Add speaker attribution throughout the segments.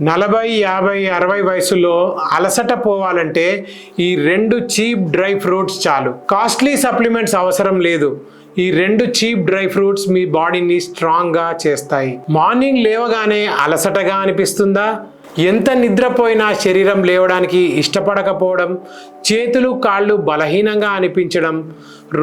Speaker 1: 40, 50, 60 వయసులో అలసట పోవాలంటే ఈ 2 చీప్ డ్రై ఫ్రూట్స్ చాలు. కాస్ట్లీ సప్లిమెంట్స్ అవసరం లేదు. ఈ 2 చీప్ డ్రై ఫ్రూట్స్ మీ బాడీని స్ట్రాంగ్గా చేస్తాయి. మార్నింగ్ లేవగానే అలసటగా అనిపిస్తుందా? ఎంత నిద్రపోయినా శరీరం లేవడానికి ఇష్టపడకపోవడం, చేతులు కాళ్ళు బలహీనంగా అనిపించడం,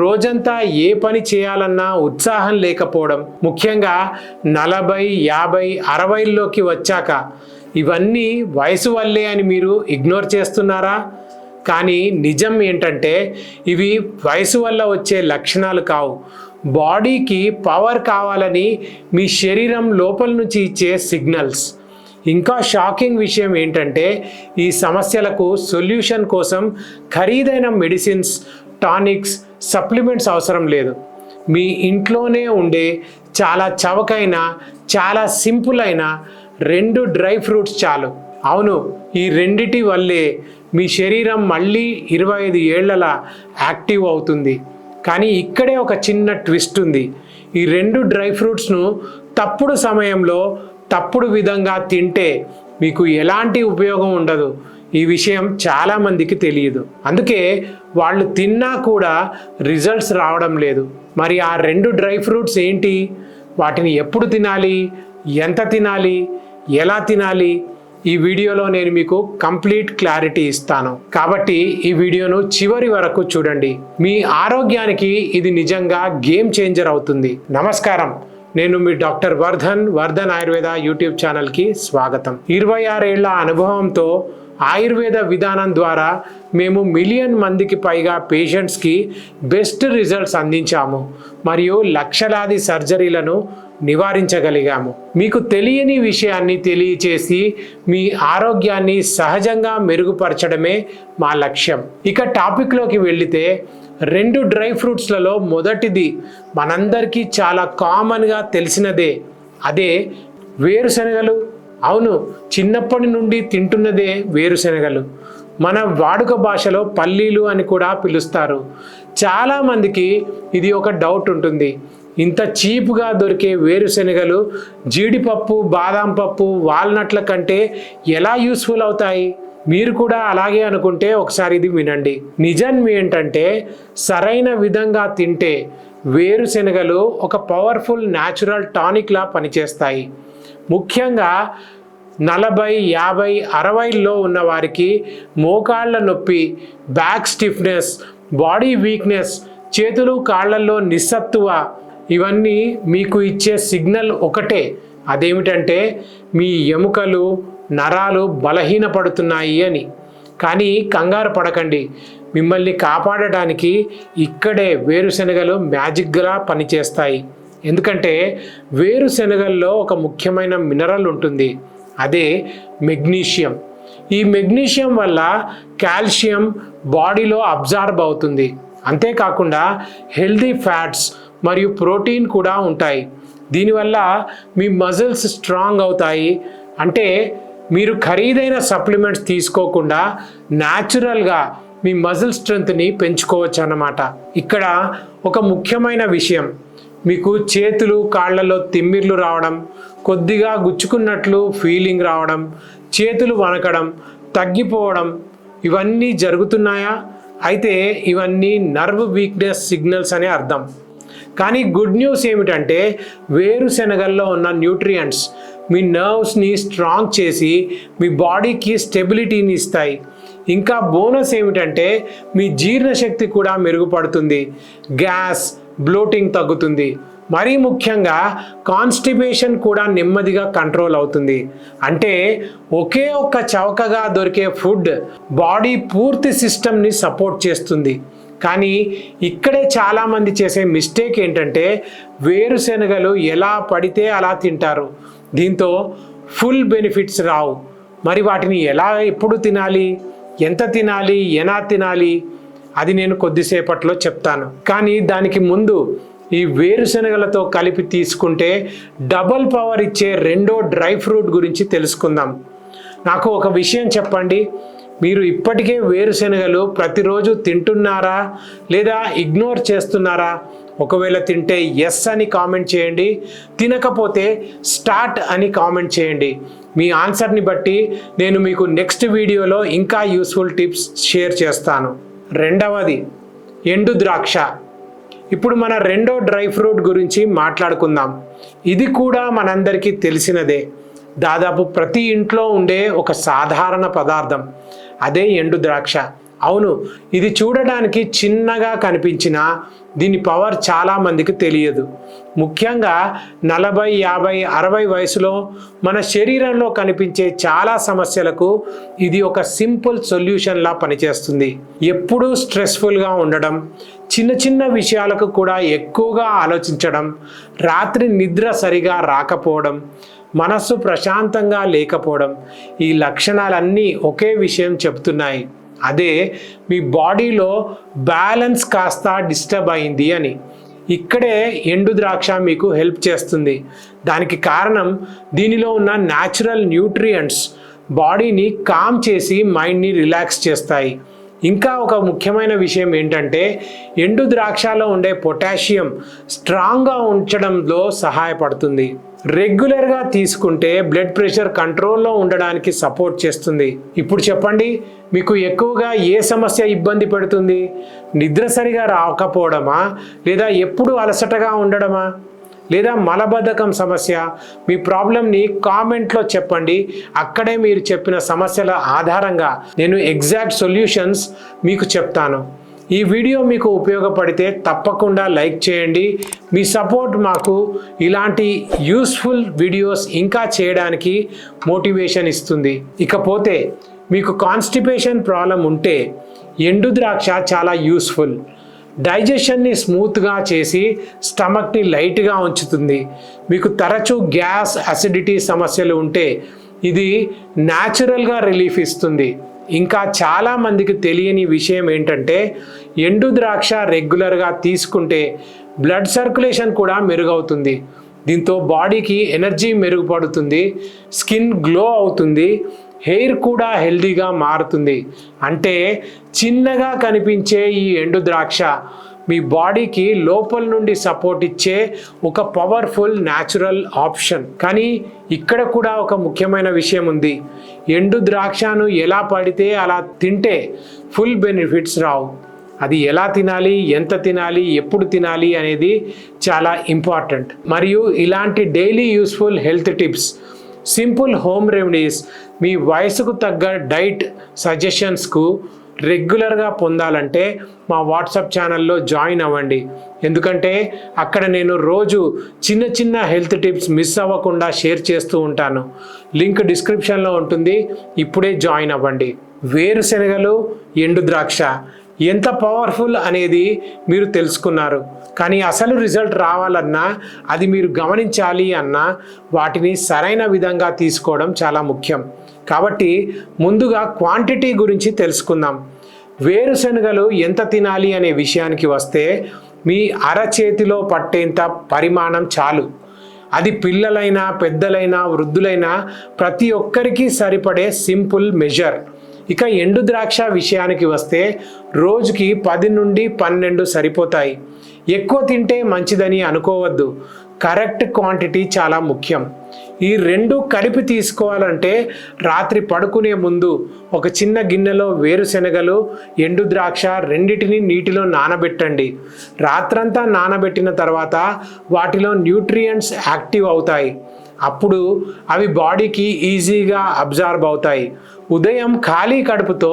Speaker 1: రోజంతా ఏ పని చేయాలన్నా ఉత్సాహం లేకపోవడం, ముఖ్యంగా 40, 50, 60లోకి వచ్చాక ఇవన్నీ వయసు వల్లే అని మీరు ఇగ్నోర్ చేస్తున్నారా? కానీ నిజం ఏంటంటే ఇవి వయసు వల్ల వచ్చే లక్షణాలు కావు. బాడీకి పవర్ కావాలని మీ శరీరం లోపల నుంచి ఇచ్చే సిగ్నల్స్. ఇంకా షాకింగ్ విషయం ఏంటంటే ఈ సమస్యలకు సొల్యూషన్ కోసం ఖరీదైన మెడిసిన్స్, టానిక్స్, సప్లిమెంట్స్ అవసరం లేదు. మీ ఇంట్లోనే ఉండే చాలా చవకైన, చాలా సింపుల్ అయిన 2 డ్రై ఫ్రూట్స్ చాలు. అవును, ఈ రెండిటి వల్లే మీ శరీరం మళ్ళీ 25 ఏళ్లలా యాక్టివ్ అవుతుంది. కానీ ఇక్కడే ఒక చిన్న ట్విస్ట్ ఉంది. ఈ 2 డ్రై ఫ్రూట్స్ను తప్పుడు సమయంలో తప్పుడు విధంగా తింటే మీకు ఎలాంటి ఉపయోగం ఉండదు. ఈ విషయం చాలామందికి తెలియదు. అందుకే వాళ్ళు తిన్నా కూడా రిజల్ట్స్ రావడం లేదు. మరి ఆ 2 డ్రై ఫ్రూట్స్ ఏంటి? వాటిని ఎప్పుడు తినాలి? ఎంత తినాలి? ఎలా తినాలి? ఈ వీడియోలో నేను మీకు కంప్లీట్ క్లారిటీ ఇస్తాను. కాబట్టి ఈ వీడియోను చివరి వరకు చూడండి. మీ ఆరోగ్యానికి ఇది నిజంగా గేమ్ చేంజర్ అవుతుంది. నమస్కారం, నేను మీ డాక్టర్ వర్ధన్ ఆయుర్వేద యూట్యూబ్ ఛానల్కి స్వాగతం. 26 ఏళ్ల అనుభవంతో ఆయుర్వేద విధానం ద్వారా మేము 1 మిలియన్ మందికి పైగా పేషెంట్స్కి బెస్ట్ రిజల్ట్స్ అందించాము మరియు లక్షలాది సర్జరీలను నివారించగలిగాము. మీకు తెలియని విషయాన్ని తెలియచేసి మీ ఆరోగ్యాన్ని సహజంగా మెరుగుపరచడమే మా లక్ష్యం. ఇక టాపిక్లోకి వెళితే 2 డ్రై ఫ్రూట్స్లలో మొదటిది మనందరికీ చాలా కామన్గా తెలిసినదే, అదే వేరుశనగలు. అవును, చిన్నప్పటి నుండి తింటున్నదే వేరుశనగలు. మన వాడుక భాషలో పల్లీలు అని కూడా పిలుస్తారు. చాలామందికి ఇది ఒక డౌట్ ఉంటుంది. ఇంత చీప్గా దొరికే వేరుశనగలు జీడిపప్పు, బాదాం పప్పు, వాల్నట్ల కంటే ఎలా యూస్ఫుల్ అవుతాయి? మీరు కూడా అలాగే అనుకుంటే ఒకసారి ఇది వినండి. నిజం ఏంటంటే సరైన విధంగా తింటే వేరుశనగలు ఒక పవర్ఫుల్ న్యాచురల్ టానిక్లా పనిచేస్తాయి. ముఖ్యంగా 40, 50, 60లో ఉన్న వారికి మోకాళ్ళ నొప్పి, బ్యాక్ స్టిఫ్నెస్, బాడీ వీక్నెస్, చేతులు కాళ్ళల్లో నిస్సత్తువ, ఇవన్నీ మీకు ఇచ్చే సిగ్నల్ ఒకటే. అదేమిటంటే మీ ఎముకలు, నరాలు బలహీనపడుతున్నాయి అని. కానీ కంగారు పడకండి, మిమ్మల్ని కాపాడడానికి ఇక్కడే వేరుశనగలు మ్యాజిక్గా పనిచేస్తాయి. ఎందుకంటే వేరుశనగల్లో ఒక ముఖ్యమైన మినరల్ ఉంటుంది, అదే మెగ్నీషియం. ఈ మెగ్నీషియం వల్ల కాల్షియం బాడీలో అబ్జార్బ్ అవుతుంది. అంతేకాకుండా హెల్దీ ఫ్యాట్స్ మరియు ప్రోటీన్ కూడా ఉంటాయి. దీనివల్ల మీ మజిల్స్ స్ట్రాంగ్ అవుతాయి. అంటే మీరు ఖరీదైన సప్లిమెంట్స్ తీసుకోకుండా న్యాచురల్గా మీ మజిల్ స్ట్రెంగ్త్ని పెంచుకోవచ్చు అన్నమాట. ఇక్కడ ఒక ముఖ్యమైన విషయం, మీకు చేతులు కాళ్ళలో తిమ్మిర్లు రావడం, కొద్దిగా గుచ్చుకున్నట్లు ఫీలింగ్ రావడం, చేతులు వణకడం, తగ్గిపోవడం, ఇవన్నీ జరుగుతున్నాయా? అయితే ఇవన్నీ నర్వ్ వీక్నెస్ సిగ్నల్స్ అనే అర్థం. కానీ గుడ్ న్యూస్ ఏమిటంటే వేరుశనగల్లో ఉన్న న్యూట్రియంట్స్ మీ నర్వ్స్ని స్ట్రాంగ్ చేసి మీ బాడీకి స్టెబిలిటీని ఇస్తాయి. ఇంకా బోనస్ ఏమిటంటే మీ జీర్ణశక్తి కూడా మెరుగుపడుతుంది, గ్యాస్, బ్లోటింగ్ తగ్గుతుంది. మరీ ముఖ్యంగా కాన్స్టిపేషన్ కూడా నెమ్మదిగా కంట్రోల్ అవుతుంది. అంటే ఒకే ఒక్క చౌకగా దొరికే ఫుడ్ బాడీ పూర్తి సిస్టమ్ని సపోర్ట్ చేస్తుంది. కానీ ఇక్కడే చాలామంది చేసే మిస్టేక్ ఏంటంటే వేరుశనగలు ఎలా పడితే అలా తింటారు. దీంతో ఫుల్ బెనిఫిట్స్ రావు. మరి వాటిని ఎప్పుడు తినాలి, ఎంత తినాలి, ఎలా తినాలి, అది నేను కొద్దిసేపట్లో చెప్తాను. కానీ దానికి ముందు ఈ వేరుశనగలతో కలిపి తీసుకుంటే డబుల్ పవర్ ఇచ్చే 2వ డ్రై ఫ్రూట్ గురించి తెలుసుకుందాం. నాకు ఒక విషయం చెప్పండి, మీరు ఇప్పటికే వేరుశనగలు ప్రతిరోజు తింటున్నారా లేదా ఇగ్నోర్ చేస్తున్నారా? ఒకవేళ తింటే ఎస్ అని కామెంట్ చేయండి, తినకపోతే స్టార్ట్ అని కామెంట్ చేయండి. మీ ఆన్సర్ని బట్టి నేను మీకు నెక్స్ట్ వీడియోలో ఇంకా యూస్ఫుల్ టిప్స్ షేర్ చేస్తాను. రెండవది ఎండు ద్రాక్ష. ఇప్పుడు మన రెండో డ్రై ఫ్రూట్ గురించి మాట్లాడుకుందాం. ఇది కూడా మనందరికీ తెలిసినదే, దాదాపు ప్రతి ఇంట్లో ఉండే ఒక సాధారణ పదార్థం, అదే ఎండు ద్రాక్ష. అవును, ఇది చూడడానికి చిన్నగా కనిపించినా దీని పవర్ చాలామందికి తెలియదు. ముఖ్యంగా 40, 50, 60 వయసులో మన శరీరంలో కనిపించే చాలా సమస్యలకు ఇది ఒక సింపుల్ సొల్యూషన్లా పనిచేస్తుంది. ఎప్పుడూ స్ట్రెస్ఫుల్గా ఉండడం, చిన్న చిన్న విషయాలకు కూడా ఎక్కువగా ఆలోచించడం, రాత్రి నిద్ర సరిగా రాకపోవడం, మనస్సు ప్రశాంతంగా లేకపోవడం, ఈ లక్షణాలన్నీ ఒకే విషయం చెప్తున్నాయి. అదే మీ బాడీలో బ్యాలెన్స్ కాస్త డిస్టర్బ్ అయింది అని. ఇక్కడే ఎండు ద్రాక్ష మీకు హెల్ప్ చేస్తుంది. దానికి కారణం దీనిలో ఉన్న న్యాచురల్ న్యూట్రియంట్స్ బాడీని కామ్ చేసి మైండ్ని రిలాక్స్ చేస్తాయి. ఇంకా ఒక ముఖ్యమైన విషయం ఏంటంటే ఎండు ద్రాక్షలో ఉండే పొటాషియం స్ట్రాంగ్గా ఉంచడంలో సహాయపడుతుంది. రెగ్యులర్గా తీసుకుంటే బ్లడ్ ప్రెషర్ కంట్రోల్లో ఉండడానికి సపోర్ట్ చేస్తుంది. ఇప్పుడు చెప్పండి, మీకు ఎక్కువగా ఏ సమస్య ఇబ్బంది పెడుతుంది? నిద్ర సరిగా రాకపోవడమా, లేదా ఎప్పుడు అలసటగా ఉండడమా, లేదా మలబద్ధకం సమస్య? మీ ప్రాబ్లంని కామెంట్లో చెప్పండి. అక్కడే మీరు చెప్పిన సమస్యల ఆధారంగా నేను ఎగ్జాక్ట్ సొల్యూషన్స్ మీకు చెప్తాను. ఈ వీడియో మీకు ఉపయోగపడితే తప్పకుండా లైక్ చేయండి. మీ సపోర్ట్ మాకు ఇలాంటి యూస్ఫుల్ వీడియోస్ ఇంకా చేయడానికి మోటివేషన్ ఇస్తుంది. ఇకపోతే మీకు కాన్స్టిపేషన్ ప్రాబ్లం ఉంటే ఎండు ద్రాక్ష చాలా యూస్ఫుల్. డైజెషన్ని స్మూత్గా చేసి స్టమక్ని లైట్గా ఉంచుతుంది. మీకు తరచూ గ్యాస్, అసిడిటీ సమస్యలు ఉంటే ఇది న్యాచురల్గా రిలీఫ్ ఇస్తుంది. ఇంకా చాలామందికి తెలియని విషయం ఏంటంటే ఎండు ద్రాక్ష రెగ్యులర్గా తీసుకుంటే బ్లడ్ సర్క్యులేషన్ కూడా మెరుగవుతుంది. దీంతో బాడీకి ఎనర్జీ మెరుగుపడుతుంది, స్కిన్ గ్లో అవుతుంది, హెయిర్ కూడా హెల్దీగా మారుతుంది. అంటే చిన్నగా కనిపించే ఈ ఎండు ద్రాక్ష మీ బాడీకి లోపల నుండి సపోర్ట్ ఇచ్చే ఒక పవర్ఫుల్ న్యాచురల్ ఆప్షన్. కానీ ఇక్కడ కూడా ఒక ముఖ్యమైన విషయం ఉంది. ఎండు ద్రాక్షను ఎలా పడితే అలా తింటే ఫుల్ బెనిఫిట్స్ రావు. అది ఎలా తినాలి, ఎంత తినాలి, ఎప్పుడు తినాలి అనేది చాలా ఇంపార్టెంట్. మరియు ఇలాంటి daily useful health tips, simple home remedies మీ వయసుకు తగ్గ డైట్ సజెషన్స్కు రెగ్యులర్గా పొందాలంటే మా వాట్సాప్ ఛానల్లో జాయిన్ అవ్వండి. ఎందుకంటే అక్కడ నేను రోజు చిన్న చిన్న హెల్త్ టిప్స్ మిస్ అవ్వకుండా షేర్ చేస్తూ ఉంటాను. లింక్ డిస్క్రిప్షన్లో ఉంటుంది. ఇప్పుడే జాయిన్ అవ్వండి. వేరుశెనగలు, ఎండు ద్రాక్ష ఎంత పవర్ఫుల్ అనేది మీరు తెలుసుకున్నారు. కానీ అసలు రిజల్ట్ రావాలన్నా, అది మీరు గమనించాలి అన్నా వాటిని సరైన విధంగా తీసుకోవడం చాలా ముఖ్యం. కాబట్టి ముందుగా క్వాంటిటీ గురించి తెలుసుకుందాం. వేరుశెనగలు ఎంత తినాలి అనే విషయానికి వస్తే మీ అరచేతిలో పట్టేంత పరిమాణం చాలు. అది పిల్లలైనా, పెద్దలైనా, వృద్ధులైనా ప్రతి ఒక్కరికి సరిపడే సింపుల్ మెజర్. ఇక ఎండు ద్రాక్ష విషయానికి వస్తే రోజుకి 10 నుండి 12 సరిపోతాయి. ఎక్కువ తింటే మంచిదని అనుకోవద్దు. కరెక్ట్ క్వాంటిటీ చాలా ముఖ్యం. ఈ రెండు కలిపి తీసుకోవాలంటే రాత్రి పడుకునే ముందు ఒక చిన్న గిన్నెలో వేరుశెనగలు, ఎండు ద్రాక్ష రెండిటిని నీటిలో నానబెట్టండి. రాత్రంతా నానబెట్టిన తర్వాత వాటిలో న్యూట్రియంట్స్ యాక్టివ్ అవుతాయి. అప్పుడు అవి బాడీకి ఈజీగా అబ్జార్బ్ అవుతాయి. ఉదయం ఖాళీ కడుపుతో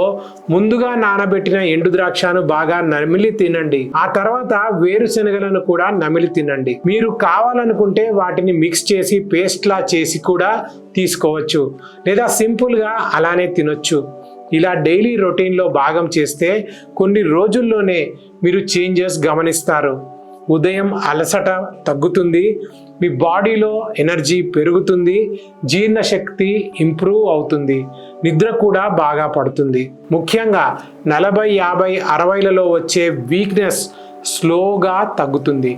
Speaker 1: ముందుగా నానబెట్టిన ఎండు ద్రాక్షను బాగా నమిలి తినండి. ఆ తర్వాత వేరుశెనగలను కూడా నమిలి తినండి. మీరు కావాలనుకుంటే వాటిని మిక్స్ చేసి పేస్ట్లా చేసి కూడా తీసుకోవచ్చు, లేదా సింపుల్గా అలానే తినొచ్చు. ఇలా డైలీ రొటీన్లో భాగం చేస్తే కొన్ని రోజుల్లోనే మీరు చేంజెస్ గమనిస్తారు. ఉదయం అలసట తగ్గుతుంది, మీ బాడీలో ఎనర్జీ పెరుగుతుంది, జీర్ణశక్తి ఇంప్రూవ్ అవుతుంది, నిద్ర కూడా బాగా పడుతుంది. ముఖ్యంగా 40, 50, 60లలో వచ్చే వీక్నెస్ స్లోగా తగ్గుతుంది.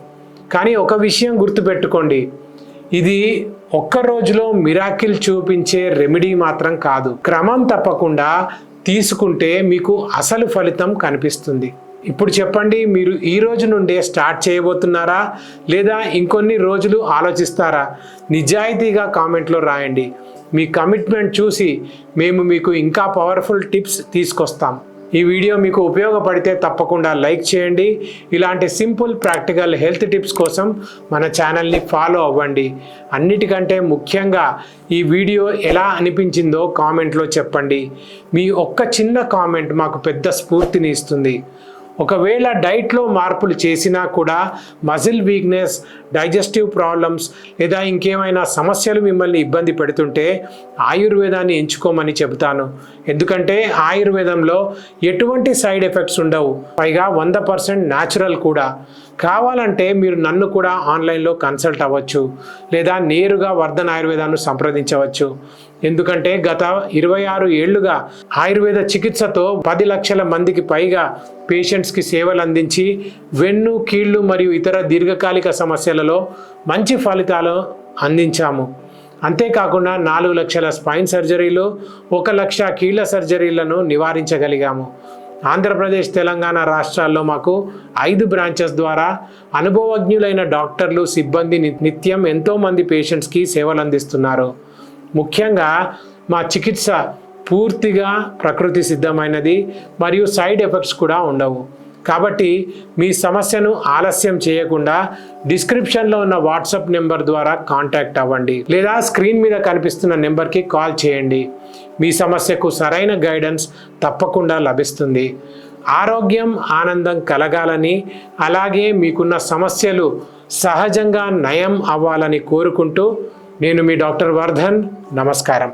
Speaker 1: కానీ ఒక విషయం గుర్తుపెట్టుకోండి, ఇది ఒక్క రోజులో మిరాకిల్ చూపించే రెమెడీ మాత్రం కాదు. క్రమం తప్పకుండా తీసుకుంటే మీకు అసలు ఫలితం కనిపిస్తుంది. ఇప్పుడు చెప్పండి, మీరు ఈ రోజు నుండే స్టార్ట్ చేయబోతున్నారా లేదా ఇంకొన్ని రోజులు ఆలోచిస్తారా? నిజాయితీగా కామెంట్లో రాయండి. మీ కమిట్మెంట్ చూసి మేము మీకు ఇంకా పవర్ఫుల్ టిప్స్ తీసుకొస్తాం. ఈ వీడియో మీకు ఉపయోగపడితే తప్పకుండా లైక్ చేయండి. ఇలాంటి సింపుల్ ప్రాక్టికల్ హెల్త్ టిప్స్ కోసం మన ఛానల్ని ఫాలో అవ్వండి. అన్నిటికంటే ముఖ్యంగా ఈ వీడియో ఎలా అనిపించిందో కామెంట్లో చెప్పండి. మీ ఒక్క చిన్న కామెంట్ మాకు పెద్ద స్ఫూర్తిని ఇస్తుంది. ఒకవేళ డైట్లో మార్పులు చేసినా కూడా మజిల్ వీక్నెస్, డైజెస్టివ్ ప్రాబ్లమ్స్ లేదా ఇంకేమైనా సమస్యలు మిమ్మల్ని ఇబ్బంది పెడుతుంటే ఆయుర్వేదాన్ని ఎంచుకోమని చెబుతాను. ఎందుకంటే ఆయుర్వేదంలో ఎటువంటి సైడ్ ఎఫెక్ట్స్ ఉండవు, పైగా 100% న్యాచురల్ కూడా. కావాలంటే మీరు నన్ను కూడా ఆన్లైన్లో కన్సల్ట్ అవ్వచ్చు లేదా నేరుగా వర్ధన్ ఆయుర్వేదాన్ని సంప్రదించవచ్చు. ఎందుకంటే గత 26 ఏళ్లుగా ఆయుర్వేద చికిత్సతో 10 లక్షల మందికి పైగా పేషెంట్స్కి సేవలు అందించి వెన్ను, కీళ్ళు మరియు ఇతర దీర్ఘకాలిక సమస్యలలో మంచి ఫలితాలు అందించాము. అంతేకాకుండా 4 లక్షల స్పైన్ సర్జరీలు, 1 లక్ష కీళ్ళ సర్జరీలను నివారించగలిగాము. ఆంధ్రప్రదేశ్, తెలంగాణ రాష్ట్రాల్లో మాకు 5 బ్రాంచెస్ ద్వారా అనుభవజ్ఞులైన డాక్టర్లు, సిబ్బంది నిత్యం ఎంతోమంది పేషెంట్స్కి సేవలు అందిస్తున్నారు. ముఖ్యంగా మా చికిత్స పూర్తిగా ప్రకృతి సిద్ధమైనది మరియు సైడ్ ఎఫెక్ట్స్ కూడా ఉండవు. కాబట్టి మీ సమస్యను ఆలస్యం చేయకుండా డిస్క్రిప్షన్లో ఉన్న వాట్సాప్ నెంబర్ ద్వారా కాంటాక్ట్ అవ్వండి లేదా స్క్రీన్ మీద కనిపిస్తున్న నెంబర్కి కాల్ చేయండి. మీ సమస్యకు సరైన గైడెన్స్ తప్పకుండా లభిస్తుంది. ఆరోగ్యం, ఆనందం కలగాలని, అలాగే మీకున్న సమస్యలు సహజంగా నయం అవ్వాలని కోరుకుంటూ నేను మీ డాక్టర్ వర్ధన్. నమస్కారం.